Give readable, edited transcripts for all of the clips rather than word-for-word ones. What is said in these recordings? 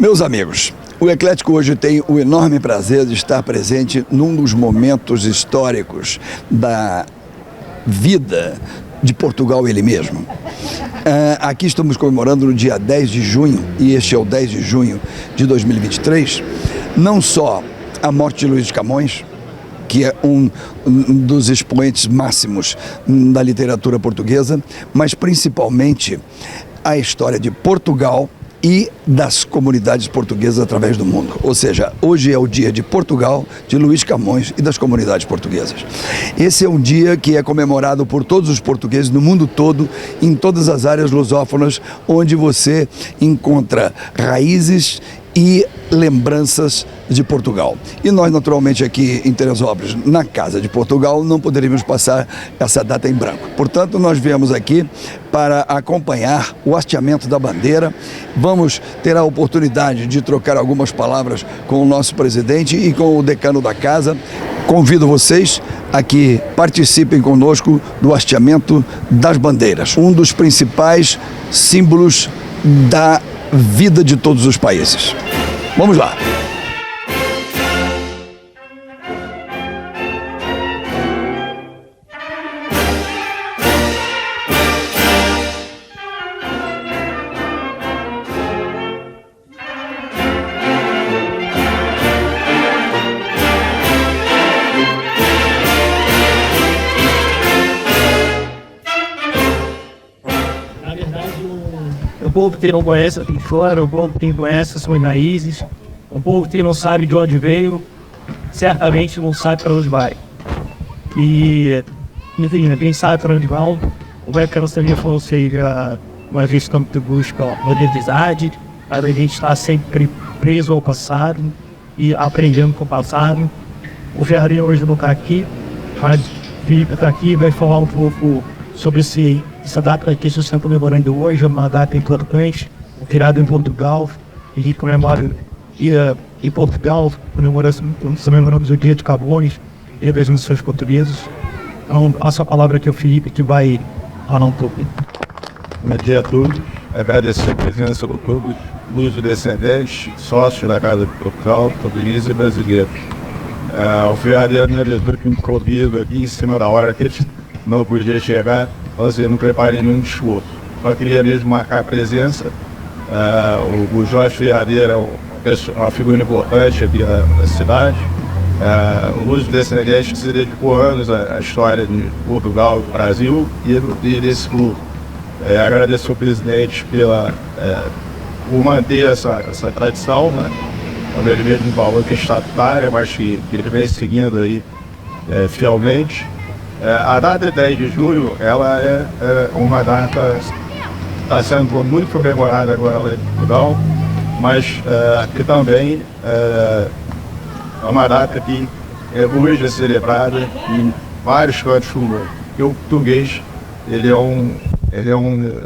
Meus amigos, o Eclético hoje tem o enorme prazer de estar presente num dos momentos históricos da vida de Portugal ele mesmo. Aqui estamos comemorando no dia 10 de junho, e este é o 10 de junho de 2023, não só a morte de Luís de Camões, que é um dos expoentes máximos da literatura portuguesa, mas principalmente a história de Portugal e das comunidades portuguesas através do mundo. Ou seja, hoje é o dia de Portugal, de Luís Camões e das comunidades portuguesas. Esse é um dia que é comemorado por todos os portugueses no mundo todo, em todas as áreas lusófonas, onde você encontra raízes e lembranças de Portugal. E nós, naturalmente, aqui em Teresópolis, na Casa de Portugal, não poderíamos passar essa data em branco. Portanto, nós viemos aqui para acompanhar o hasteamento da bandeira. Vamos ter a oportunidade de trocar algumas palavras com o nosso presidente e com o decano da casa. Convido vocês a que participem conosco do hasteamento das bandeiras, um dos principais símbolos da vida de todos os países. Vamos lá! O povo que não conhece aqui fora, o povo que não conhece as suas raízes, o povo que não sabe de onde veio, certamente não sabe para onde vai. E, enfim, quem sabe para onde vai, o Eclético também falou, seja uma questão que busca modernidade, a gente está sempre preso ao passado e aprendendo com o passado. O Ferrarinho hoje não está aqui, mas está aqui e vai falar um pouco sobre essa data que vocês estão comemorando hoje, é uma data importante, criada em Portugal, e comemora em Portugal, comemoramos o Dia de Camões e das missões portuguesas. Então, passo a palavra aqui ao Felipe, que vai falar um pouco. Bom dia a todos, agradecer a presença do clube Luso Descendente, sócio da Casa de Portugal, portuguesa e brasileira. O Ferrarinho analisou que improviso aqui em cima da hora que ele não podia chegar, você não preparei nenhum discurso. Só queria mesmo marcar a presença. O Jorge Ferrarinho é uma figura importante aqui da cidade. O Luso Descendente se dedicou anos à história de Portugal, do Brasil e desse clube. Agradeço ao presidente por manter essa tradição, né? Como ele mesmo falou que é estatutária, mas que ele vem seguindo aí fielmente. A data de 10 de julho, ela é uma data que está sendo muito comemorada agora em Portugal, mas que também é uma data que hoje é celebrada em vários cantos do mundo. Porque o português, ele é um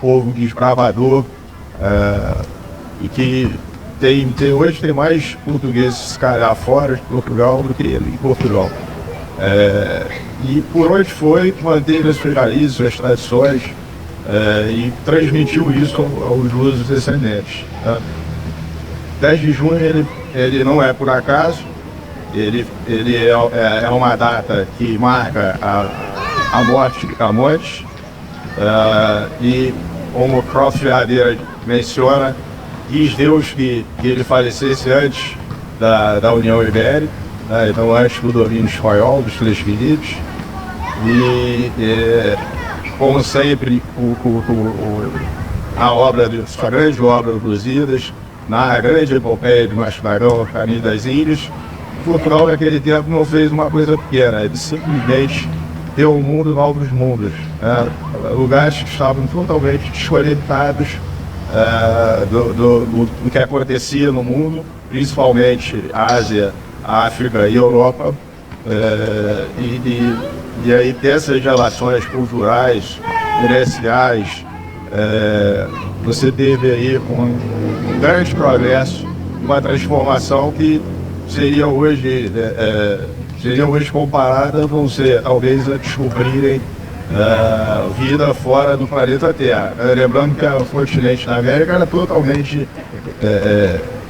povo desbravador e que hoje tem mais portugueses cá fora de Portugal do que em Portugal. E por onde foi, manteve as suas raízes, suas tradições e transmitiu isso aos lusos descendentes. 10 de junho ele não é por acaso, ele é uma data que marca a morte de Camões e, como o Cross Ferradeira menciona, quis Deus que ele falecesse antes da União Ibérica, então antes do domínio espanhol, dos Três Filipe. E, como sempre, a grande obra dos Lusíadas, na grande epopeia de Mascarão, Caminho das Ilhas, Portugal naquele tempo não fez uma coisa pequena, ele simplesmente deu ao mundo novos mundos, lugares que estavam totalmente desconectados do que acontecia no mundo, principalmente a Ásia, a África e a Europa. E aí dessas relações culturais, comerciais, você teve aí um grande progresso, uma transformação que seria hoje comparada, vão ser talvez a descobrirem vida fora do planeta Terra. Lembrando que o continente da América era totalmente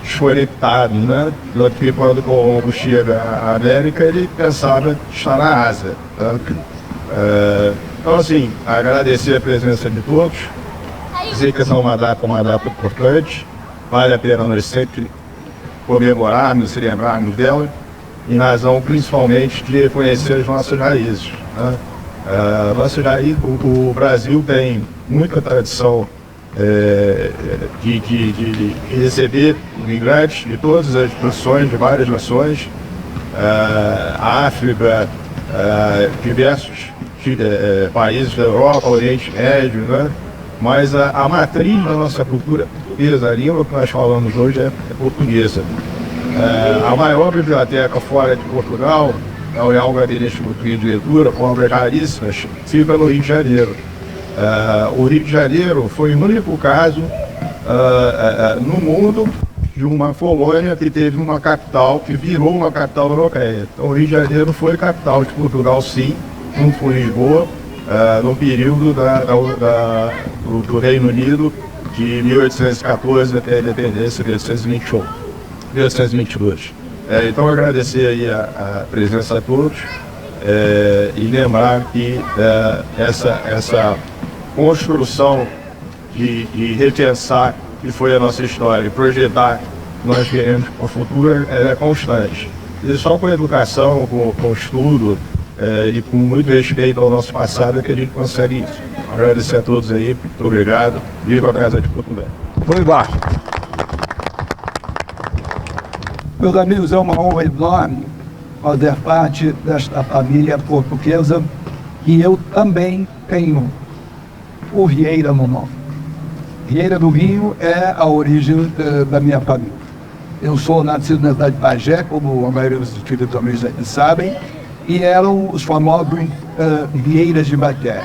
desconectado, né? Porque quando o Colombo chega à América, ele pensava estar na Ásia. Tá? Então, assim, agradecer a presença de todos, dizer que essa é uma data importante, vale a pena nós sempre comemorarmos, se lembrarmos dela, em razão principalmente de reconhecer as nossas raízes. Né? O Brasil tem muita tradição de receber imigrantes de todas as nações, de várias nações, a África, diversos países da Europa, Oriente Médio, né? Mas a matriz da nossa cultura portuguesa, a língua que nós falamos hoje é portuguesa. A maior biblioteca fora de Portugal, a Real Gabinete Português de Leitura, com obras raríssimas, fica no Rio de Janeiro. O Rio de Janeiro foi o único caso no mundo de uma colônia que teve uma capital, que virou uma capital europeia. Então o Rio de Janeiro foi capital de Portugal, sim, junto com Lisboa, no período do Reino Unido, de 1814 até a independência de 1822. Então agradecer aí a presença a todos e lembrar que essa construção de repensar que foi a nossa história e projetar que nós queremos para o futuro é constante. E só com a educação, com o estudo e com muito respeito ao nosso passado é que a gente consegue isso. Agradecer a todos aí, muito obrigado. Viva a Casa de Portugal. Foi embaixo. Meus amigos, é uma honra enorme fazer parte desta família portuguesa e eu também tenho o Vieira no nome. Vieira do Rio é a origem da minha família. Eu sou nascido na cidade de Bagé, como a maioria dos filhos também já sabem, e eram os famosos Vieiras de Bagé.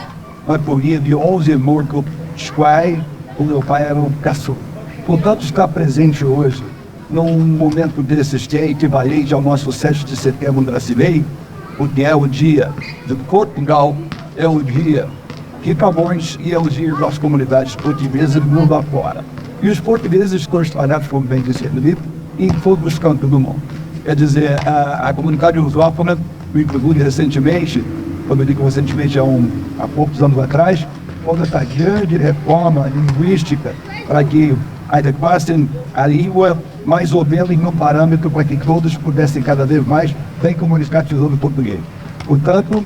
Uma família de 11 irmãos dos quais o meu pai era um caçula. Portanto, estar presente hoje num momento desses que é equivalente ao nosso 7 de setembro brasileiro, porque é o dia de Portugal, é o dia de Camões e é o dia das comunidades portuguesas do mundo afora. E os portugueses estão espalhados, como bem disse ele, em todos os cantos do mundo. Quer dizer, a comunidade lusófona, inclusive recentemente, quando eu digo recentemente, há poucos anos atrás, houve essa grande reforma linguística para que adequassem a língua mais ou menos em um parâmetro para que todos pudessem cada vez mais bem comunicar usando português. Portanto,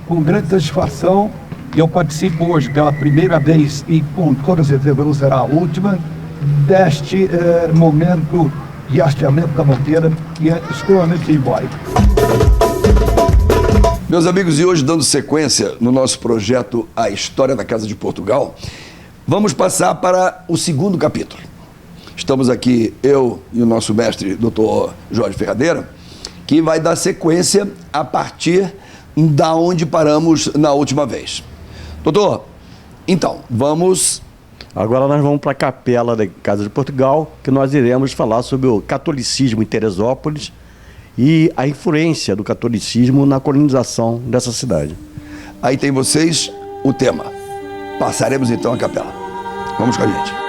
com grande satisfação, eu participo hoje pela primeira vez e com toda certeza não será a última, deste momento de hasteamento da monteira que é extremamente simbólico. Meus amigos, e hoje dando sequência no nosso projeto A História da Casa de Portugal, vamos passar para o segundo capítulo. Estamos aqui, eu e o nosso mestre, Dr. Jorge Ferradeira, que vai dar sequência a partir da onde paramos na última vez. Doutor, então, vamos... Agora nós vamos para a capela da Casa de Portugal, que nós iremos falar sobre o catolicismo em Teresópolis e a influência do catolicismo na colonização dessa cidade. Aí tem vocês o tema. Passaremos então a capela. Vamos com a gente.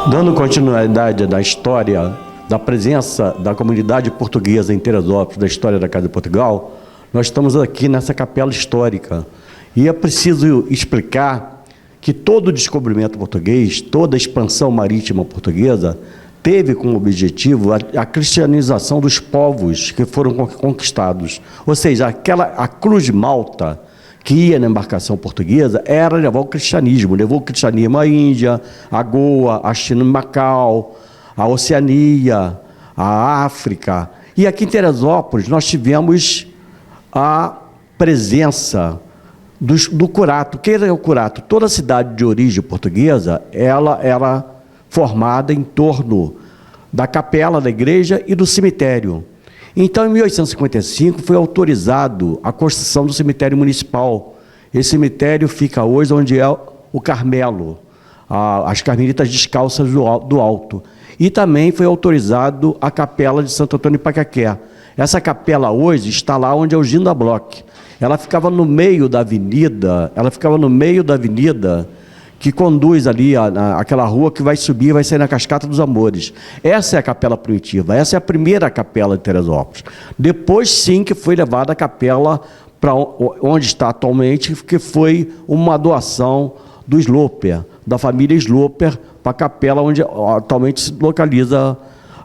Dando continuidade da história da presença da comunidade portuguesa em Teresópolis, da história da Casa de Portugal, nós estamos aqui nessa capela histórica. E é preciso explicar que todo o descobrimento português, toda a expansão marítima portuguesa, teve como objetivo a cristianização dos povos que foram conquistados. Ou seja, a Cruz de Malta, que ia na embarcação portuguesa, era levar o cristianismo. Levou o cristianismo à Índia, a Goa, a China, Macau, a Oceania, a África. E aqui em Teresópolis nós tivemos a presença do curato. O que era o curato? Toda cidade de origem portuguesa, ela era formada em torno da capela da igreja e do cemitério. Então, em 1855, foi autorizado a construção do cemitério municipal. Esse cemitério fica hoje onde é o Carmelo, as Carmelitas Descalças do Alto. E também foi autorizado a capela de Santo Antônio Ipacaqué. Essa capela hoje está lá onde é o Ginda Bloch. Ela ficava no meio da avenida, que conduz ali aquela rua que vai subir e vai sair na Cascata dos Amores. Essa é a capela primitiva, essa é a primeira capela de Teresópolis. Depois, sim, que foi levada a capela para onde está atualmente, que foi uma doação do Sloper, da família Sloper, para a capela onde atualmente se localiza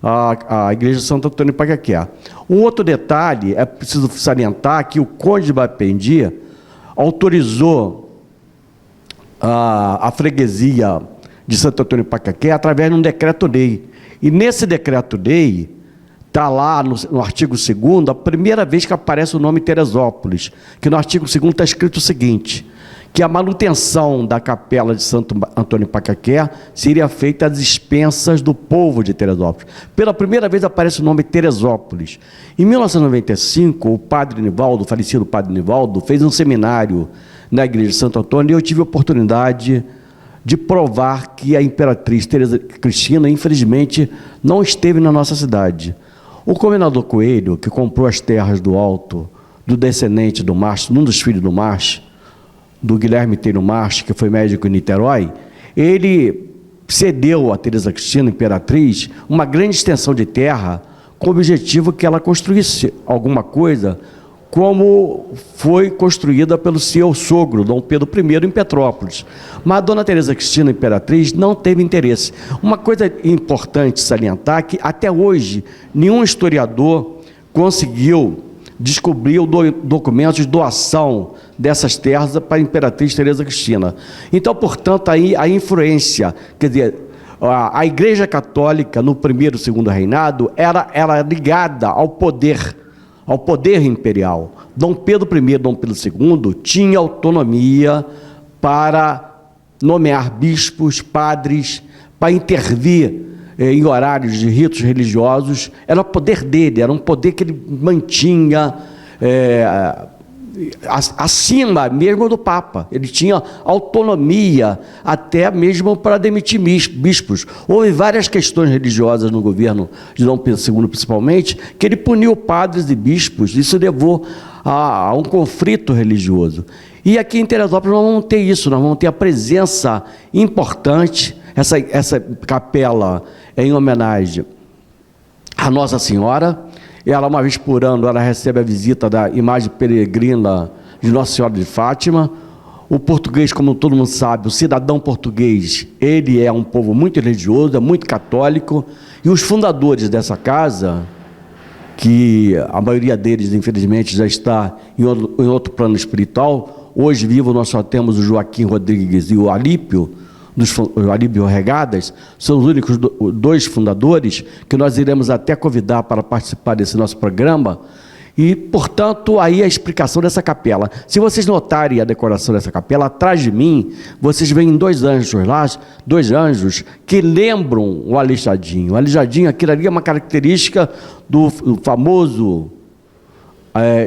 a igreja de Santo Antônio Ipacaqué. Um outro detalhe, é preciso salientar que o Conde de Bapendi autorizou a freguesia de Santo Antônio Ipacaqué através de um decreto-lei. E nesse decreto-lei, está lá no artigo 2º, a primeira vez que aparece o nome Teresópolis, que no artigo 2º está escrito o seguinte, que a manutenção da capela de Santo Antônio Ipacaqué seria feita às expensas do povo de Teresópolis. Pela primeira vez aparece o nome Teresópolis. Em 1995, o padre Nivaldo, o falecido padre Nivaldo, fez um seminário na igreja de Santo Antônio e eu tive a oportunidade de provar que a imperatriz Teresa Cristina, infelizmente, não esteve na nossa cidade. O comendador Coelho, que comprou as terras do Alto, do descendente do Márcio, um dos filhos do Márcio, do Guilherme Teiro Márcio, que foi médico em Niterói, ele cedeu a Teresa Cristina, imperatriz, uma grande extensão de terra com o objetivo que ela construísse alguma coisa como foi construída pelo seu sogro, Dom Pedro I, em Petrópolis. Mas a dona Teresa Cristina, imperatriz, não teve interesse. Uma coisa importante salientar é que, até hoje, nenhum historiador conseguiu descobrir documentos de doação dessas terras para a imperatriz Teresa Cristina. Então, portanto, aí a influência, quer dizer, a Igreja Católica, no primeiro e segundo reinado, era ligada ao poder imperial. Dom Pedro I e Dom Pedro II tinham autonomia para nomear bispos, padres, para intervir em horários de ritos religiosos. Era o poder dele, era um poder que ele mantinha acima mesmo do Papa. Ele tinha autonomia até mesmo para demitir bispos. Houve várias questões religiosas no governo de Dom Pedro II, principalmente, que ele puniu padres e bispos. Isso levou a um conflito religioso. E aqui em Teresópolis nós vamos ter isso, nós vamos ter a presença importante. Essa capela é em homenagem à Nossa Senhora. Ela, uma vez por ano, ela recebe a visita da imagem peregrina de Nossa Senhora de Fátima. O português, como todo mundo sabe, o cidadão português, ele é um povo muito religioso, é muito católico, e os fundadores dessa casa, que a maioria deles, infelizmente, já está em outro plano espiritual, hoje vivo nós só temos o Joaquim Rodrigues e o Alípio Regadas, são os únicos dois fundadores que nós iremos até convidar para participar desse nosso programa. E, portanto, aí a explicação dessa capela. Se vocês notarem a decoração dessa capela, atrás de mim, vocês veem dois anjos lá, dois anjos que lembram o Aleijadinho. O Aleijadinho, aquilo ali é uma característica do famoso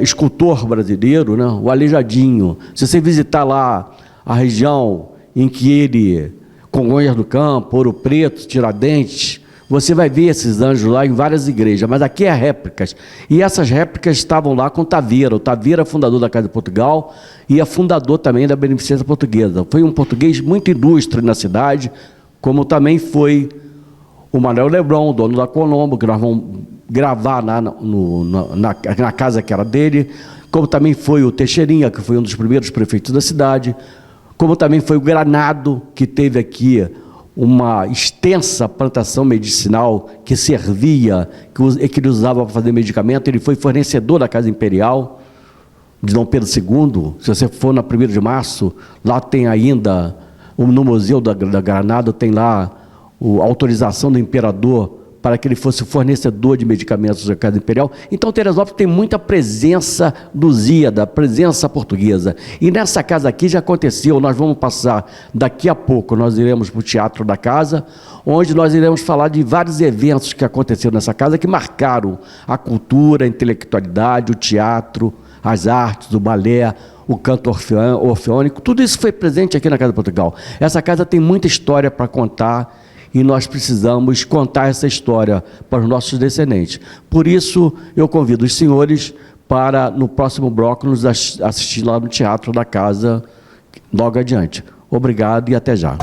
escultor brasileiro, né? O Aleijadinho. Se você visitar lá a região em que ele, Congonhas do Campo, Ouro Preto, Tiradentes, você vai ver esses anjos lá em várias igrejas, mas aqui é réplicas. E essas réplicas estavam lá com o Taveira. O Taveira é fundador da Casa de Portugal e é fundador também da Beneficência Portuguesa. Foi um português muito ilustre na cidade, como também foi o Manuel Lebrão, dono da Colombo, que nós vamos gravar na casa que era dele, como também foi o Teixeirinha, que foi um dos primeiros prefeitos da cidade, como também foi o Granado, que teve aqui uma extensa plantação medicinal que servia, que ele usava para fazer medicamento. Ele foi fornecedor da Casa Imperial de Dom Pedro II. Se você for na 1º de março, lá tem ainda, no Museu da Granado, tem lá a autorização do imperador para que ele fosse fornecedor de medicamentos da Casa Imperial. Então, Teresópolis tem muita presença lusíada, presença portuguesa. E nessa casa aqui já aconteceu, nós vamos passar daqui a pouco, nós iremos para o Teatro da Casa, onde nós iremos falar de vários eventos que aconteceram nessa casa, que marcaram a cultura, a intelectualidade, o teatro, as artes, o balé, o canto orfeônico, tudo isso foi presente aqui na Casa de Portugal. Essa casa tem muita história para contar, e nós precisamos contar essa história para os nossos descendentes. Por isso, eu convido os senhores para, no próximo bloco, nos assistir lá no Teatro da Casa, logo adiante. Obrigado e até já.